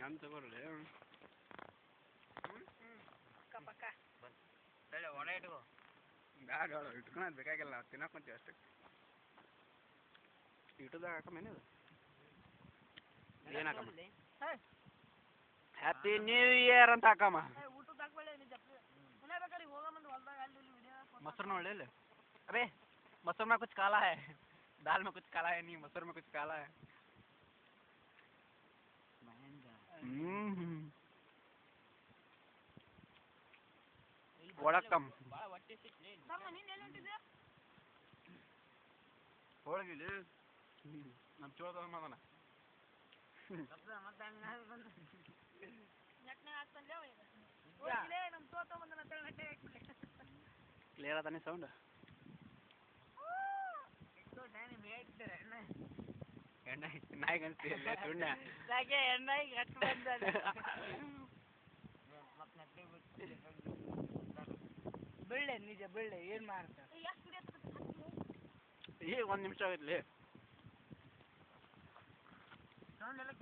ನಾನು ತಗೋರಲ್ಲ ಪಕ್ಕ ಒಣ ಇಟ್ಕೋ ಬ್ಯಾಡ ಇಟ್ಕೊಳೋದು ಬೇಕಾಗಿಲ್ಲ ತಿನ್ನಕ್ಕೆ ಕುಂತೀವಿ ಅಷ್ಟೇ ಇಟ್ಟದಾಗ ಹಾಕಮೇನೆ ಅದು ಏನಾಕಮ್ಮ ಹ್ಯಾಪಿ ನ್ಯೂ ಇಯರ್ ಅಂತ ಹಾಕಮ್ಮ ಊಟಕ್ಕೆ ಹಾಕ್ಬೇಡ ನಿಜ ಪುನಃ ಬೇಕಾದ್ರೆ ಹೋಗಮ್ಮಂದು ಹೊಲ್ದಾಗ ಅಲ್ಲಿ ಇಲ್ಲಿ ವಿಡಿಯೋ ಮೊಸರು ನೋಡಿ ले अबे मसूर में कुछ काला है दाल में कुछ काला है नहीं मसूर में कुछ काला है वड़कम ನೀನು ಎಲ್ಲಿ ಹೊಂಟಿದ್ದೆ ಹೋಳಿಗೆ ನಮ್ಮ ಚೋಳದ ಮಾದನ ನೆಟ್ನಾಗ ಹಾಕ್ತಾನೆ ಹೋಗಿಲೇ ನಮ್ಮ ತೋತ ಬಂದನ ತಳ ನೆಟ್ಟೆ ಹಾಕ್ಬಿಟ್ಟೆ ಕ್ಲಿಯರ್ ಅದಾನೆ ಸೌಂಡ್ ಎಣ್ಣೆ ನಾಯಿಗೆ ಅನ್ಸ್ತಿಲ್ಲ ಸುಣ್ಣ ಹಾಗೆ ಎಣ್ಣೆಗೆ ಹತ್ತು ಬಂದ ಬೆಳ್ಳೆ ನಿಜ ಬೆಳ್ಳೆ ಏನು ಮಾಡ್ತಾರೆ ಈಗ 1 ನಿಮಿಷ ಆಗೈತ್ಲಿ ಸೌಂಡ್ ಎಲ್ಲ